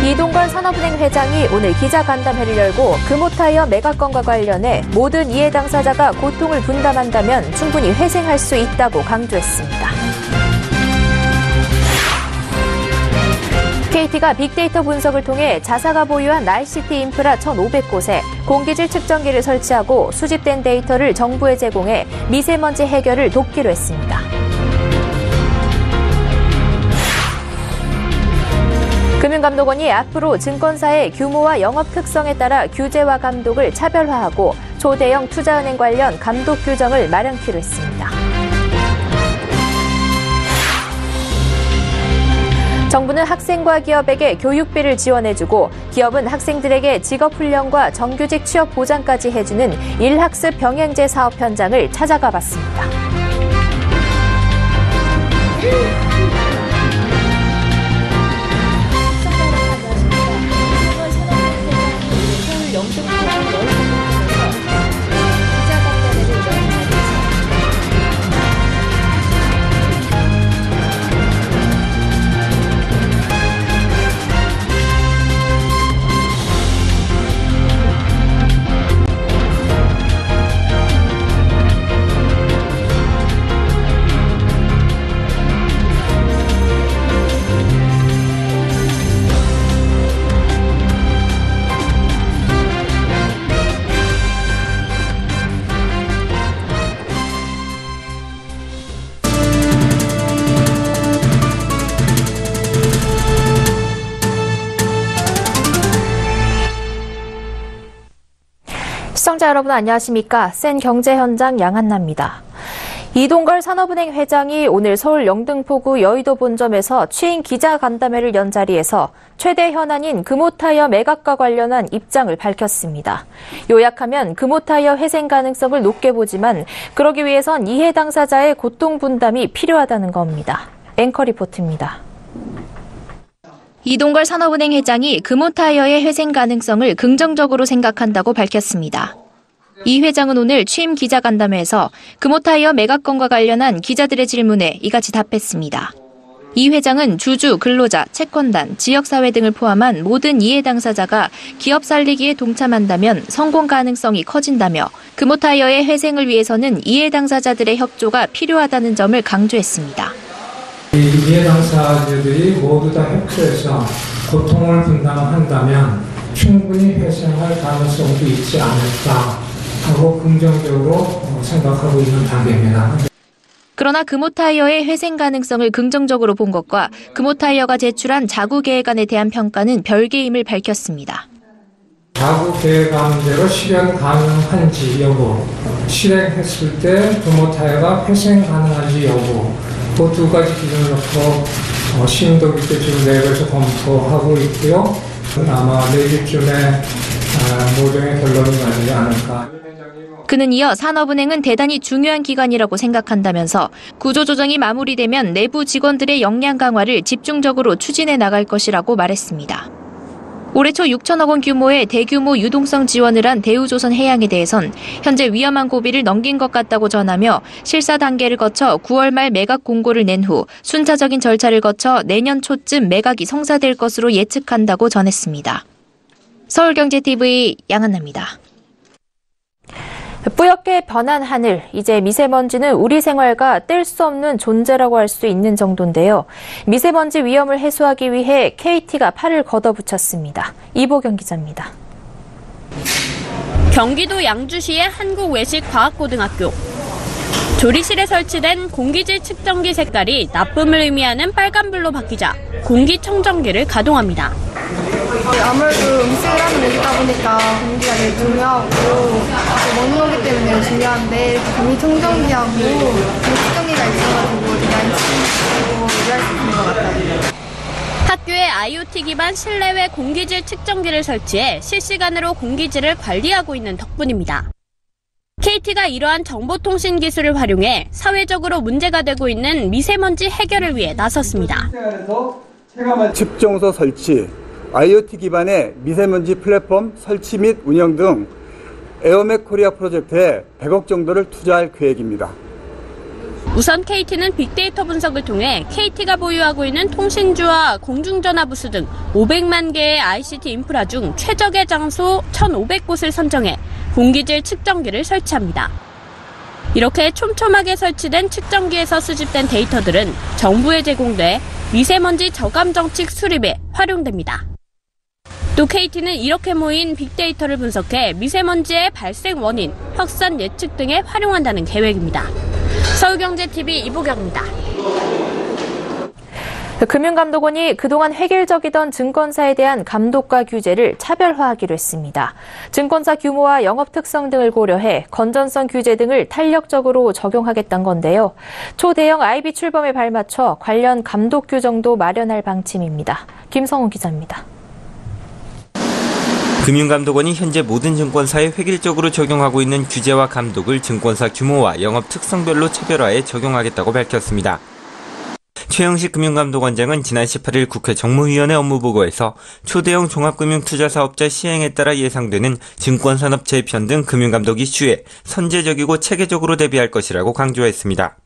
이동걸 산업은행 회장이 오늘 기자간담회를 열고 금호타이어 매각건과 관련해 모든 이해 당사자가 고통을 분담한다면 충분히 회생할 수 있다고 강조했습니다. KT가 빅데이터 분석을 통해 자사가 보유한 ICT 인프라 1,500곳에 공기질 측정기를 설치하고 수집된 데이터를 정부에 제공해 미세먼지 해결을 돕기로 했습니다. 금융감독원이 앞으로 증권사의 규모와 영업 특성에 따라 규제와 감독을 차별화하고 초대형 투자은행 관련 감독 규정을 마련키로 했습니다. 정부는 학생과 기업에게 교육비를 지원해주고 기업은 학생들에게 직업훈련과 정규직 취업 보장까지 해주는 일학습 병행제 사업 현장을 찾아가 봤습니다. 시청자 여러분 안녕하십니까? 센 경제 현장 양한나입니다. 이동걸 산업은행 회장이 오늘 서울 영등포구 여의도 본점에서 취임 기자간담회를 연 자리에서 최대 현안인 금호타이어 매각과 관련한 입장을 밝혔습니다. 요약하면 금호타이어 회생 가능성을 높게 보지만 그러기 위해선 이해 당사자의 고통 분담이 필요하다는 겁니다. 앵커 리포트입니다. 이동걸 산업은행 회장이 금호타이어의 회생 가능성을 긍정적으로 생각한다고 밝혔습니다. 이 회장은 오늘 취임 기자간담회에서 금호타이어 매각건과 관련한 기자들의 질문에 이같이 답했습니다. 이 회장은 주주, 근로자, 채권단, 지역사회 등을 포함한 모든 이해 당사자가 기업 살리기에 동참한다면 성공 가능성이 커진다며 금호타이어의 회생을 위해서는 이해 당사자들의 협조가 필요하다는 점을 강조했습니다. 이해 당사자들이 모두 다 협조해서 고통을 분담한다면 충분히 회생할 가능성도 있지 않을까 하고 긍정적으로 생각하고 있는 단계입니다. 그러나 금호타이어의 회생 가능성을 긍정적으로 본 것과 금호타이어가 제출한 자구계획안에 대한 평가는 별개임을 밝혔습니다. 자구계획안대로 실현 가능한지 여부, 실행했을 때 금호타이어가 회생 가능한지 여부, 그 두 가지 기준을 놓고 심도 깊게 지금 내부에서 검토하고 있고요. 아마 내일쯤에 모종의 결론이 나지 않을까. 그는 이어 산업은행은 대단히 중요한 기관이라고 생각한다면서 구조조정이 마무리되면 내부 직원들의 역량 강화를 집중적으로 추진해 나갈 것이라고 말했습니다. 올해 초 6천억 원 규모의 대규모 유동성 지원을 한 대우조선해양에 대해선 현재 위험한 고비를 넘긴 것 같다고 전하며 실사 단계를 거쳐 9월 말 매각 공고를 낸 후 순차적인 절차를 거쳐 내년 초쯤 매각이 성사될 것으로 예측한다고 전했습니다. 서울경제TV 양한나입니다. 뿌옇게 변한 하늘, 이제 미세먼지는 우리 생활과 뗄 수 없는 존재라고 할 수 있는 정도인데요. 미세먼지 위험을 해소하기 위해 KT가 팔을 걷어붙였습니다. 이보경 기자입니다. 경기도 양주시의 한국외식과학고등학교. 조리실에 설치된 공기질 측정기 색깔이 나쁨을 의미하는 빨간불로 바뀌자 공기청정기를 가동합니다. 아무래도 음식을 하는 곳이다 보니까 공기가 되게 중요하고 먹는 거기 때문에 중요한데 공기청정기하고 공기청정기가 있어가지고 되게 안심하고 일할 수 있는 것 같아요. 학교에 IoT 기반 실내외 공기질 측정기를 설치해 실시간으로 공기질을 관리하고 있는 덕분입니다. KT가 이러한 정보통신 기술을 활용해 사회적으로 문제가 되고 있는 미세먼지 해결을 위해 나섰습니다. 측정소 설치, IoT 기반의 미세먼지 플랫폼 설치 및 운영 등 에어맥 코리아 프로젝트에 100억 정도를 투자할 계획입니다. 우선 KT는 빅데이터 분석을 통해 KT가 보유하고 있는 통신주와 공중전화 부수 등 500만 개의 ICT 인프라 중 최적의 장소 1,500곳을 선정해 공기질 측정기를 설치합니다. 이렇게 촘촘하게 설치된 측정기에서 수집된 데이터들은 정부에 제공돼 미세먼지 저감 정책 수립에 활용됩니다. 또 KT는 이렇게 모인 빅데이터를 분석해 미세먼지의 발생 원인, 확산 예측 등에 활용한다는 계획입니다. 서울경제TV 이보경입니다. 금융감독원이 그동안 획일적이던 증권사에 대한 감독과 규제를 차별화하기로 했습니다. 증권사 규모와 영업 특성 등을 고려해 건전성 규제 등을 탄력적으로 적용하겠다는 건데요. 초대형 IB 출범에 발맞춰 관련 감독 규정도 마련할 방침입니다. 김성훈 기자입니다. 금융감독원이 현재 모든 증권사에 획일적으로 적용하고 있는 규제와 감독을 증권사 규모와 영업 특성별로 차별화해 적용하겠다고 밝혔습니다. 최영식 금융감독원장은 지난 18일 국회 정무위원회 업무보고에서 초대형 종합금융투자사업자 시행에 따라 예상되는 증권산업 재편 등 금융감독 이슈에 선제적이고 체계적으로 대비할 것이라고 강조했습니다.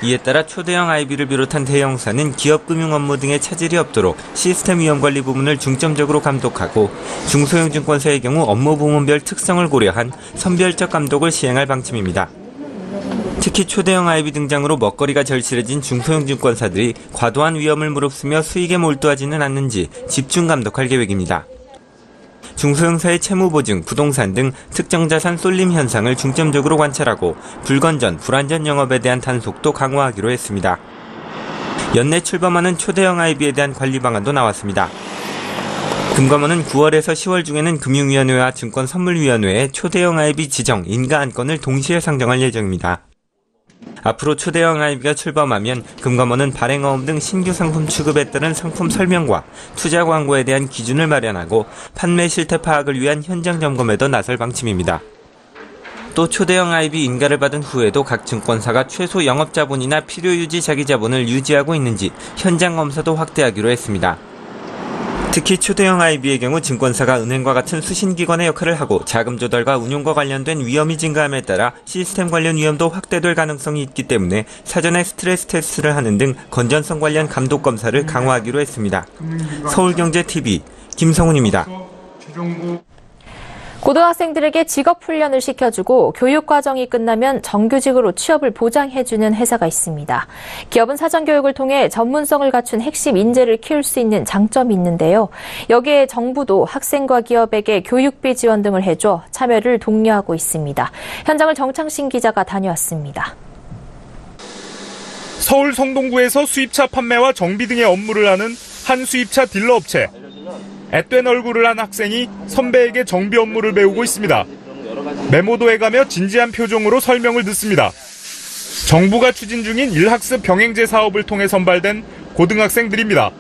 이에 따라 초대형 IB를 비롯한 대형사는 기업금융 업무 등에 차질이 없도록 시스템 위험 관리 부분을 중점적으로 감독하고 중소형 증권사의 경우 업무 부문별 특성을 고려한 선별적 감독을 시행할 방침입니다. 특히 초대형 IB 등장으로 먹거리가 절실해진 중소형 증권사들이 과도한 위험을 무릅쓰며 수익에 몰두하지는 않는지 집중 감독할 계획입니다. 중소형사의 채무보증, 부동산 등 특정 자산 쏠림 현상을 중점적으로 관찰하고 불건전, 불안전 영업에 대한 단속도 강화하기로 했습니다. 연내 출범하는 초대형 IB에 대한 관리 방안도 나왔습니다. 금감원은 9월에서 10월 중에는 금융위원회와 증권선물위원회에 초대형 IB 지정, 인가 안건을 동시에 상정할 예정입니다. 앞으로 초대형 IB가 출범하면 금감원은 발행어음 등 신규 상품 취급에 따른 상품 설명과 투자 광고에 대한 기준을 마련하고 판매 실태 파악을 위한 현장 점검에도 나설 방침입니다. 또 초대형 IB 인가를 받은 후에도 각 증권사가 최소 영업자본이나 필요유지 자기자본을 유지하고 있는지 현장 검사도 확대하기로 했습니다. 특히 초대형 IB의 경우 증권사가 은행과 같은 수신기관의 역할을 하고 자금 조달과 운용과 관련된 위험이 증가함에 따라 시스템 관련 위험도 확대될 가능성이 있기 때문에 사전에 스트레스 테스트를 하는 등 건전성 관련 감독 검사를 강화하기로 했습니다. 서울경제TV 김성훈입니다. 고등학생들에게 직업훈련을 시켜주고 교육과정이 끝나면 정규직으로 취업을 보장해주는 회사가 있습니다. 기업은 사전교육을 통해 전문성을 갖춘 핵심 인재를 키울 수 있는 장점이 있는데요. 여기에 정부도 학생과 기업에게 교육비 지원 등을 해줘 참여를 독려하고 있습니다. 현장을 정창신 기자가 다녀왔습니다. 서울 성동구에서 수입차 판매와 정비 등의 업무를 하는 한 수입차 딜러 업체. 앳된 얼굴을 한 학생이 선배에게 정비 업무를 배우고 있습니다. 메모도 해가며 진지한 표정으로 설명을 듣습니다. 정부가 추진 중인 일학습 병행제 사업을 통해 선발된 고등학생들입니다.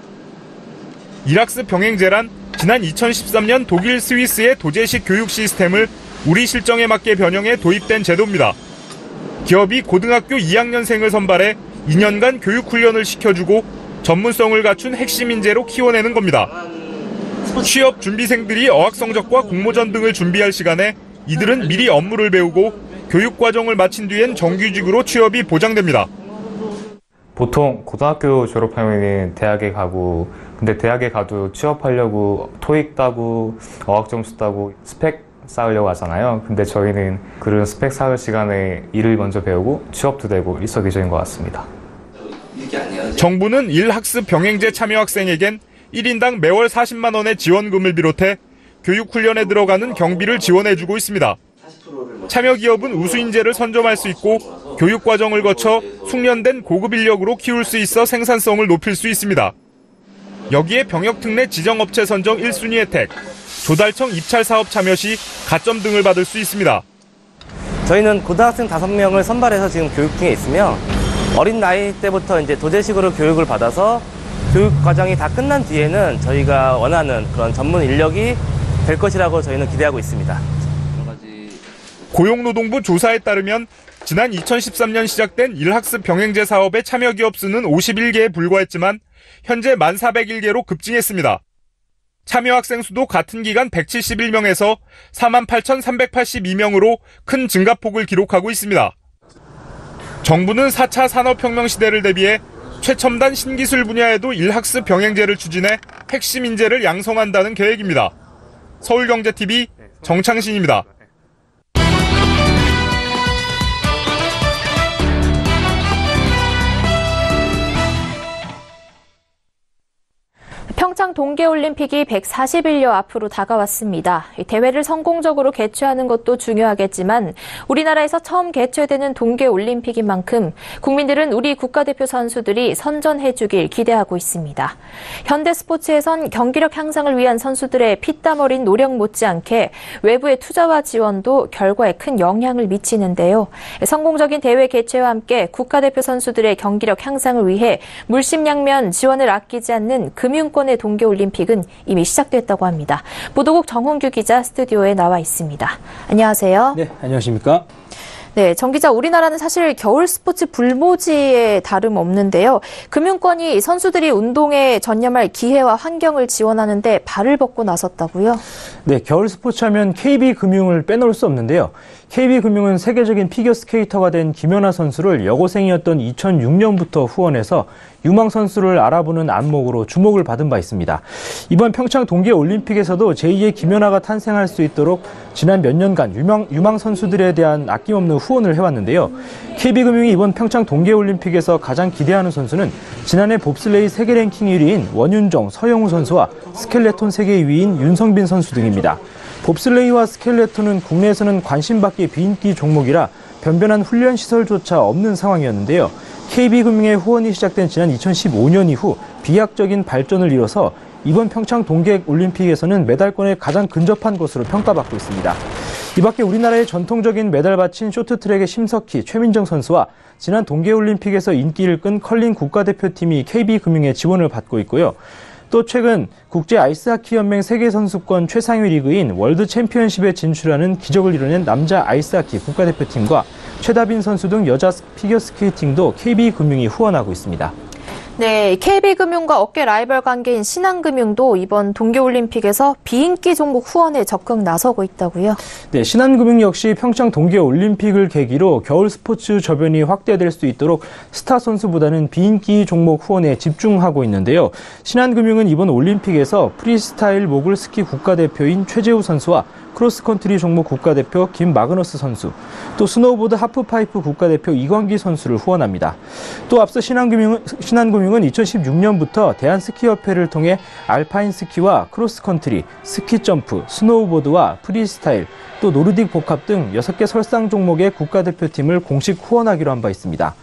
일학습 병행제란 지난 2013년 독일 스위스의 도제식 교육 시스템을 우리 실정에 맞게 변형해 도입된 제도입니다. 기업이 고등학교 2학년생을 선발해 2년간 교육훈련을 시켜주고 전문성을 갖춘 핵심 인재로 키워내는 겁니다. 취업 준비생들이 어학 성적과 공모전 등을 준비할 시간에 이들은 미리 업무를 배우고 교육 과정을 마친 뒤엔 정규직으로 취업이 보장됩니다. 보통 고등학교 졸업하면 대학에 가고, 근데 대학에 가도 취업하려고 토익 따고 어학 점수 따고 스펙 쌓으려고 하잖아요. 근데 저희는 그런 스펙 쌓을 시간에 일을 먼저 배우고 취업도 되고 일석이조인 것 같습니다. 정부는 일학습 병행제 참여 학생에겐 1인당 매월 40만 원의 지원금을 비롯해 교육훈련에 들어가는 경비를 지원해주고 있습니다. 참여 기업은 우수인재를 선점할 수 있고 교육과정을 거쳐 숙련된 고급 인력으로 키울 수 있어 생산성을 높일 수 있습니다. 여기에 병역특례 지정업체 선정 1순위 혜택, 조달청 입찰 사업 참여 시 가점 등을 받을 수 있습니다. 저희는 고등학생 5명을 선발해서 지금 교육 중에 있으며 어린 나이 때부터 이제 도제식으로 교육을 받아서 교육 과정이 다 끝난 뒤에는 저희가 원하는 그런 전문 인력이 될 것이라고 저희는 기대하고 있습니다. 고용노동부 조사에 따르면 지난 2013년 시작된 일학습 병행제 사업의 참여 기업 수는 51개에 불과했지만 현재 1,401개로 급증했습니다. 참여 학생 수도 같은 기간 171명에서 48,382명으로 큰 증가폭을 기록하고 있습니다. 정부는 4차 산업혁명 시대를 대비해 최첨단 신기술 분야에도 일학습 병행제를 추진해 핵심 인재를 양성한다는 계획입니다. 서울경제TV 정창신입니다. 평창 동계올림픽이 140일여 앞으로 다가왔습니다. 대회를 성공적으로 개최하는 것도 중요하겠지만 우리나라에서 처음 개최되는 동계올림픽인 만큼 국민들은 우리 국가대표 선수들이 선전해주길 기대하고 있습니다. 현대스포츠에선 경기력 향상을 위한 선수들의 피땀 어린 노력 못지않게 외부의 투자와 지원도 결과에 큰 영향을 미치는데요. 성공적인 대회 개최와 함께 국가대표 선수들의 경기력 향상을 위해 물심양면 지원을 아끼지 않는 금융권의 동계올림픽은 이미 시작됐다고 합니다. 보도국 정홍규 기자 스튜디오에 나와 있습니다. 안녕하세요. 네, 안녕하십니까? 네, 정 기자, 우리나라는 사실 겨울 스포츠 불모지에 다름없는데요. 금융권이 선수들이 운동에 전념할 기회와 환경을 지원하는데 발을 벗고 나섰다고요? 네, 겨울 스포츠 하면 KB금융을 빼놓을 수 없는데요. KB금융은 세계적인 피겨스케이터가 된 김연아 선수를 여고생이었던 2006년부터 후원해서 유망 선수를 알아보는 안목으로 주목을 받은 바 있습니다. 이번 평창 동계올림픽에서도 제2의 김연아가 탄생할 수 있도록 지난 몇 년간 유망 선수들에 대한 아낌없는 후원을 해왔는데요. KB금융이 이번 평창 동계올림픽에서 가장 기대하는 선수는 지난해 봅슬레이 세계 랭킹 1위인 원윤정, 서영우 선수와 스켈레톤 세계 2위인 윤성빈 선수 등입니다. 봅슬레이와 스켈레톤은 국내에서는 관심받기 비인기 종목이라 변변한 훈련 시설조차 없는 상황이었는데요. KB금융의 후원이 시작된 지난 2015년 이후 비약적인 발전을 이뤄서 이번 평창 동계올림픽에서는 메달권에 가장 근접한 것으로 평가받고 있습니다. 이 밖에 우리나라의 전통적인 메달밭인 쇼트트랙의 심석희, 최민정 선수와 지난 동계올림픽에서 인기를 끈 컬링 국가대표팀이 KB금융의 지원을 받고 있고요. 또 최근 국제 아이스하키 연맹 세계선수권 최상위 리그인 월드 챔피언십에 진출하는 기적을 이뤄낸 남자 아이스하키 국가대표팀과 최다빈 선수 등 여자 피겨스케이팅도 KB금융이 후원하고 있습니다. 네, KB금융과 어깨 라이벌 관계인 신한금융도 이번 동계올림픽에서 비인기 종목 후원에 적극 나서고 있다고요? 네, 신한금융 역시 평창 동계올림픽을 계기로 겨울 스포츠 저변이 확대될 수 있도록 스타 선수보다는 비인기 종목 후원에 집중하고 있는데요. 신한금융은 이번 올림픽에서 프리스타일 모글 스키 국가대표인 최재우 선수와 크로스컨트리 종목 국가대표 김마그너스 선수, 또 스노우보드 하프파이프 국가대표 이광기 선수를 후원합니다. 또 앞서 신한금융은 2016년부터 대한스키협회를 통해 알파인 스키와 크로스컨트리, 스키점프, 스노우보드와 프리스타일, 또 노르딕 복합 등 6개 설상 종목의 국가대표팀을 공식 후원하기로 한 바 있습니다.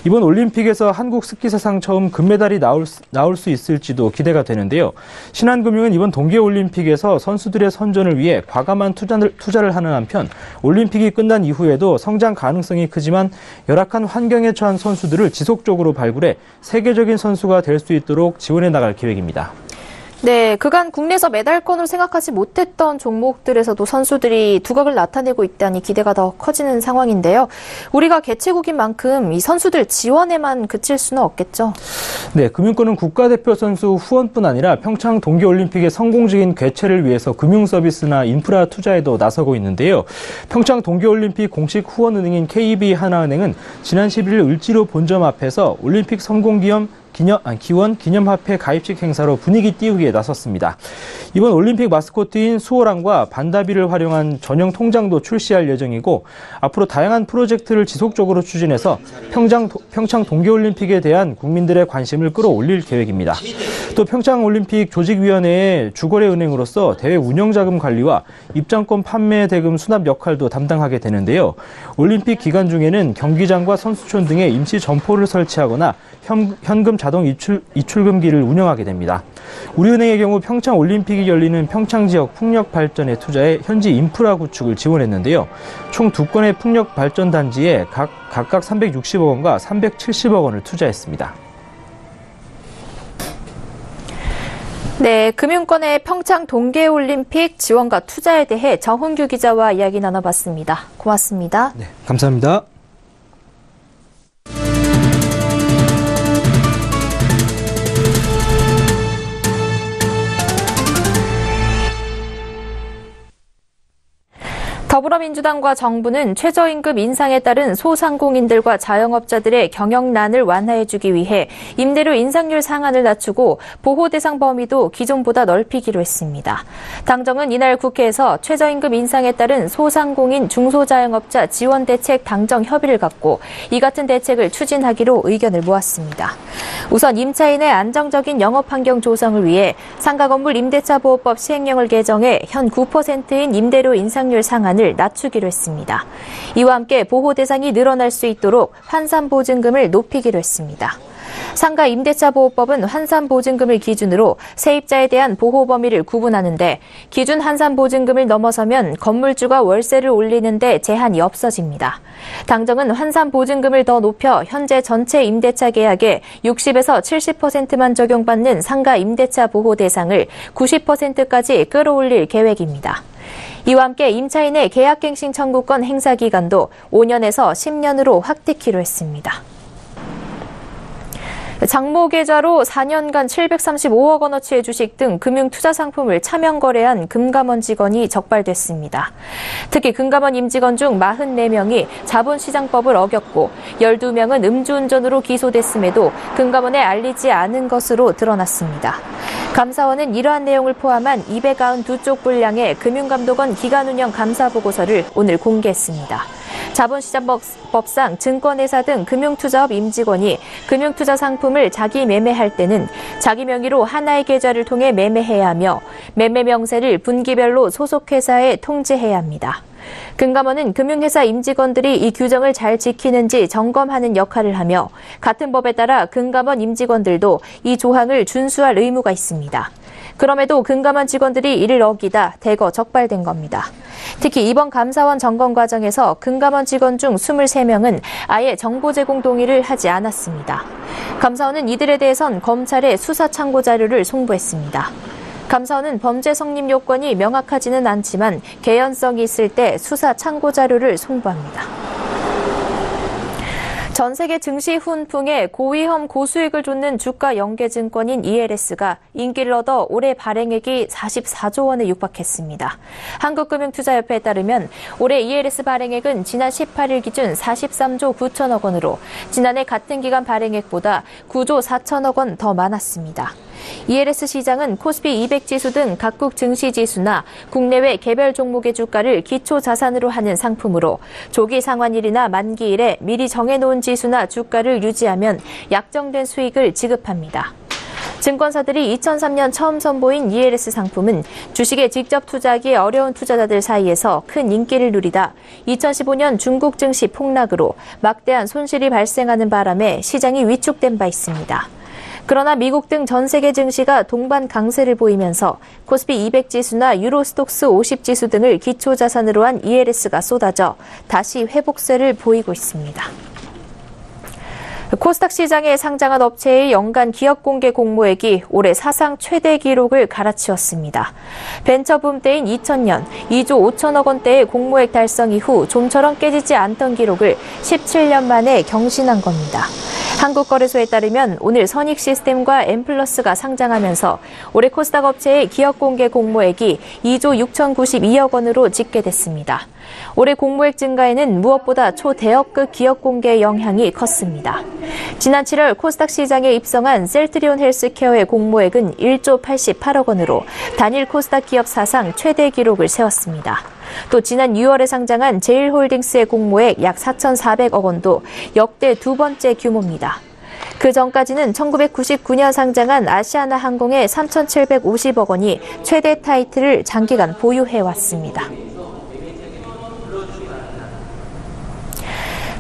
이번 올림픽에서 한국 스키 사상 처음 금메달이 나올 수 있을지도 기대가 되는데요. 신한금융은 이번 동계올림픽에서 선수들의 선전을 위해 과감한 투자를 하는 한편 올림픽이 끝난 이후에도 성장 가능성이 크지만 열악한 환경에 처한 선수들을 지속적으로 발굴해 세계적인 선수가 될 수 있도록 지원해 나갈 계획입니다. 네, 그간 국내에서 메달권으로 생각하지 못했던 종목들에서도 선수들이 두각을 나타내고 있다니 기대가 더 커지는 상황인데요. 우리가 개최국인 만큼 이 선수들 지원에만 그칠 수는 없겠죠? 네, 금융권은 국가대표 선수 후원뿐 아니라 평창 동계올림픽의 성공적인 개최를 위해서 금융 서비스나 인프라 투자에도 나서고 있는데요. 평창 동계올림픽 공식 후원은행인 KB하나은행은 지난 11일 을지로 본점 앞에서 올림픽 성공기원 기념화폐 가입식 행사로 분위기 띄우기에 나섰습니다. 이번 올림픽 마스코트인 수호랑과 반다비를 활용한 전용 통장도 출시할 예정이고 앞으로 다양한 프로젝트를 지속적으로 추진해서 평창 동계올림픽에 대한 국민들의 관심을 끌어올릴 계획입니다. 또 평창올림픽 조직위원회의 주거래은행으로서 대회 운영자금 관리와 입장권 판매 대금 수납 역할도 담당하게 되는데요. 올림픽 기간 중에는 경기장과 선수촌 등에 임시 점포를 설치하거나 현금 자동 이출금기를 운영하게 됩니다. 우리은행의 경우 평창 올림픽이 열리는 평창 지역 풍력 발전에 투자해 현지 인프라 구축을 지원했는데요. 총 2건의 풍력 발전 단지에 각각 360억 원과 370억 원을 투자했습니다. 네, 금융권의 평창 동계올림픽 지원과 투자에 대해 정홍규 기자와 이야기 나눠봤습니다. 고맙습니다. 네, 감사합니다. 더불어민주당과 정부는 최저임금 인상에 따른 소상공인들과 자영업자들의 경영난을 완화해주기 위해 임대료 인상률 상한을 낮추고 보호 대상 범위도 기존보다 넓히기로 했습니다. 당정은 이날 국회에서 최저임금 인상에 따른 소상공인 중소자영업자 지원 대책 당정 협의를 갖고 이 같은 대책을 추진하기로 의견을 모았습니다. 우선 임차인의 안정적인 영업 환경 조성을 위해 상가건물 임대차 보호법 시행령을 개정해 현 9%인 임대료 인상률 상한을 낮추기로 했습니다. 이와 함께 보호 대상이 늘어날 수 있도록 환산보증금을 높이기로 했습니다. 상가 임대차 보호법은 환산보증금을 기준으로 세입자에 대한 보호 범위를 구분하는데 기준 환산보증금을 넘어서면 건물주가 월세를 올리는 데 제한이 없어집니다. 당정은 환산보증금을 더 높여 현재 전체 임대차 계약의 60에서 70%만 적용받는 상가 임대차 보호 대상을 90%까지 끌어올릴 계획입니다. 이와 함께 임차인의 계약갱신 청구권 행사 기간도 5년에서 10년으로 확대키로 했습니다. 장모 계좌로 4년간 735억 원어치의 주식 등 금융투자 상품을 차명 거래한 금감원 직원이 적발됐습니다. 특히 금감원 임직원 중 44명이 자본시장법을 어겼고 12명은 음주운전으로 기소됐음에도 금감원에 알리지 않은 것으로 드러났습니다. 감사원은 이러한 내용을 포함한 292쪽 분량의 금융감독원 기간운영 감사보고서를 오늘 공개했습니다. 자본시장법상 증권회사 등 금융투자업 임직원이 금융투자 상품을 자기 매매할 때는 자기 명의로 하나의 계좌를 통해 매매해야 하며 매매 명세를 분기별로 소속회사에 통지해야 합니다. 금감원은 금융회사 임직원들이 이 규정을 잘 지키는지 점검하는 역할을 하며 같은 법에 따라 금감원 임직원들도 이 조항을 준수할 의무가 있습니다. 그럼에도 금감원 직원들이 이를 어기다 대거 적발된 겁니다. 특히 이번 감사원 점검 과정에서 금감원 직원 중 23명은 아예 정보 제공 동의를 하지 않았습니다. 감사원은 이들에 대해선 검찰에 수사 참고 자료를 송부했습니다. 감사원은 범죄 성립 요건이 명확하지는 않지만 개연성이 있을 때 수사 참고 자료를 송부합니다. 전 세계 증시 훈풍에 고위험 고수익을 쫓는 주가 연계증권인 ELS가 인기를 얻어 올해 발행액이 44조 원에 육박했습니다. 한국금융투자협회에 따르면 올해 ELS 발행액은 지난 18일 기준 43조 9천억 원으로 지난해 같은 기간 발행액보다 9조 4천억 원 더 많았습니다. ELS 시장은 코스피 200 지수 등 각국 증시 지수나 국내외 개별 종목의 주가를 기초 자산으로 하는 상품으로 조기 상환일이나 만기일에 미리 정해놓은 지수나 주가를 유지하면 약정된 수익을 지급합니다. 증권사들이 2003년 처음 선보인 ELS 상품은 주식에 직접 투자하기 어려운 투자자들 사이에서 큰 인기를 누리다 2015년 중국 증시 폭락으로 막대한 손실이 발생하는 바람에 시장이 위축된 바 있습니다. 그러나 미국 등 전 세계 증시가 동반 강세를 보이면서 코스피 200 지수나 유로스톡스 50 지수 등을 기초자산으로 한 ELS가 쏟아져 다시 회복세를 보이고 있습니다. 코스닥 시장에 상장한 업체의 연간 기업 공개 공모액이 올해 사상 최대 기록을 갈아치웠습니다. 벤처붐 때인 2000년 2조 5천억 원대의 공모액 달성 이후 좀처럼 깨지지 않던 기록을 17년 만에 경신한 겁니다. 한국거래소에 따르면 오늘 선익시스템과 엠플러스가 상장하면서 올해 코스닥 업체의 기업 공개 공모액이 2조 6,092억 원으로 집계됐습니다. 올해 공모액 증가에는 무엇보다 초대역급 기업 공개의 영향이 컸습니다. 지난 7월 코스닥 시장에 입성한 셀트리온 헬스케어의 공모액은 1조 88억 원으로 단일 코스닥 기업 사상 최대 기록을 세웠습니다. 또 지난 6월에 상장한 제일홀딩스의 공모액 약 4,400억 원도 역대 두 번째 규모입니다. 그 전까지는 1999년 상장한 아시아나 항공의 3,750억 원이 최대 타이틀을 장기간 보유해왔습니다.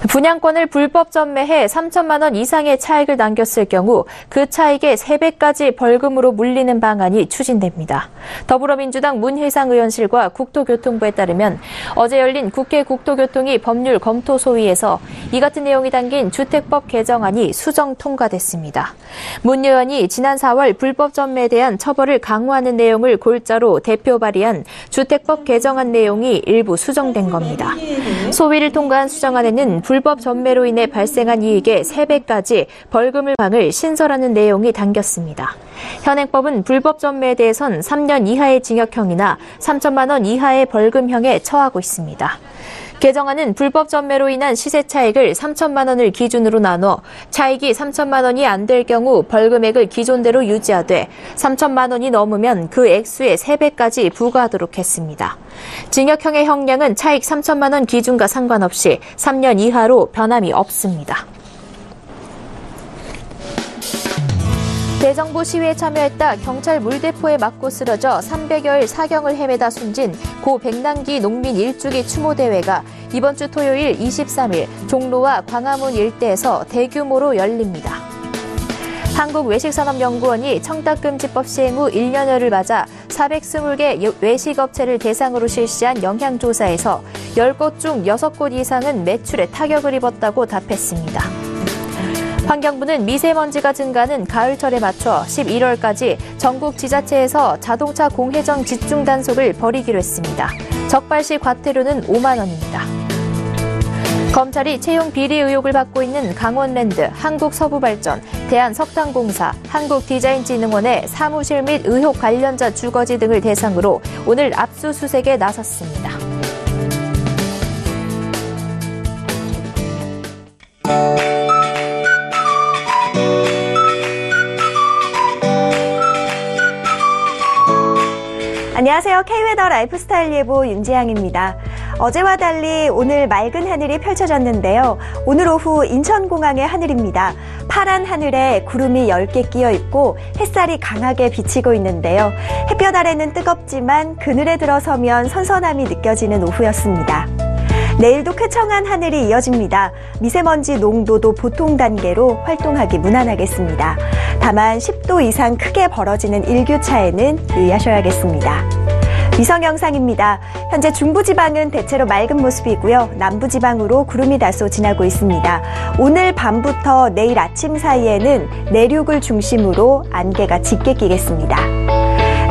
분양권을 불법 전매해 3천만 원 이상의 차익을 남겼을 경우 그 차익의 3배까지 벌금으로 물리는 방안이 추진됩니다. 더불어민주당 문희상 의원실과 국토교통부에 따르면 어제 열린 국회 국토교통위 법률 검토 소위에서 이 같은 내용이 담긴 주택법 개정안이 수정 통과됐습니다. 문 의원이 지난 4월 불법 전매에 대한 처벌을 강화하는 내용을 골자로 대표 발의한 주택법 개정안 내용이 일부 수정된 겁니다. 소위를 통과한 수정안에는 불법 전매로 인해 발생한 이익의 3배까지 벌금을 방을 신설하는 내용이 담겼습니다. 현행법은 불법 전매에 대해선 3년 이하의 징역형이나 3천만 원 이하의 벌금형에 처하고 있습니다. 개정안은 불법 전매로 인한 시세 차익을 3천만 원을 기준으로 나눠 차익이 3천만 원이 안 될 경우 벌금액을 기존대로 유지하되 3천만 원이 넘으면 그 액수의 3배까지 부과하도록 했습니다. 징역형의 형량은 차익 3천만 원 기준과 상관없이 3년 이하로 변함이 없습니다. 대정부 시위에 참여했다 경찰 물대포에 맞고 쓰러져 300여일 사경을 헤매다 숨진 고 백남기 농민 일주기 추모대회가 이번 주 토요일 23일 종로와 광화문 일대에서 대규모로 열립니다. 한국외식산업연구원이 청탁금지법 시행 후 1년여를 맞아 420개 외식업체를 대상으로 실시한 영향조사에서 10곳 중 6곳 이상은 매출에 타격을 입었다고 답했습니다. 환경부는 미세먼지가 증가하는 가을철에 맞춰 11월까지 전국 지자체에서 자동차 공회전 집중 단속을 벌이기로 했습니다. 적발시 과태료는 5만 원입니다. 검찰이 채용 비리 의혹을 받고 있는 강원랜드, 한국서부발전, 대한석탄공사, 한국디자인진흥원의 사무실 및 의혹 관련자 주거지 등을 대상으로 오늘 압수수색에 나섰습니다. 안녕하세요. K웨더 라이프스타일 예보 윤지향입니다. 어제와 달리 오늘 맑은 하늘이 펼쳐졌는데요. 오늘 오후 인천공항의 하늘입니다. 파란 하늘에 구름이 10개 끼어 있고 햇살이 강하게 비치고 있는데요. 햇볕 아래는 뜨겁지만 그늘에 들어서면 선선함이 느껴지는 오후였습니다. 내일도 쾌청한 하늘이 이어집니다. 미세먼지 농도도 보통 단계로 활동하기 무난하겠습니다. 다만 10도 이상 크게 벌어지는 일교차에는 유의하셔야겠습니다. 위성 영상입니다. 현재 중부지방은 대체로 맑은 모습이고요. 남부지방으로 구름이 다소 지나고 있습니다. 오늘 밤부터 내일 아침 사이에는 내륙을 중심으로 안개가 짙게 끼겠습니다.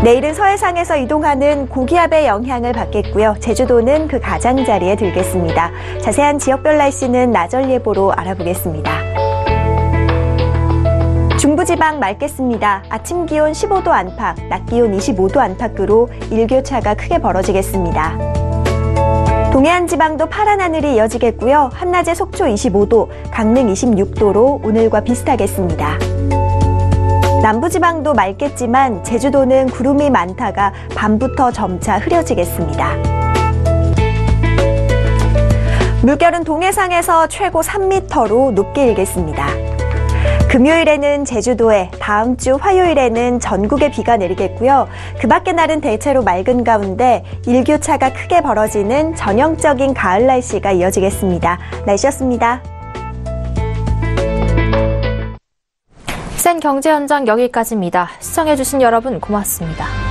내일은 서해상에서 이동하는 고기압의 영향을 받겠고요. 제주도는 그 가장자리에 들겠습니다. 자세한 지역별 날씨는 나절 예보로 알아보겠습니다. 중부지방 맑겠습니다. 아침 기온 15도 안팎, 낮 기온 25도 안팎으로 일교차가 크게 벌어지겠습니다. 동해안 지방도 파란 하늘이 이어지겠고요. 한낮에 속초 25도, 강릉 26도로 오늘과 비슷하겠습니다. 남부지방도 맑겠지만 제주도는 구름이 많다가 밤부터 점차 흐려지겠습니다. 물결은 동해상에서 최고 3m로 높게 일겠습니다. 금요일에는 제주도에, 다음 주 화요일에는 전국에 비가 내리겠고요. 그 밖의 날은 대체로 맑은 가운데 일교차가 크게 벌어지는 전형적인 가을 날씨가 이어지겠습니다. 날씨였습니다. 센 경제 현장 여기까지입니다. 시청해주신 여러분 고맙습니다.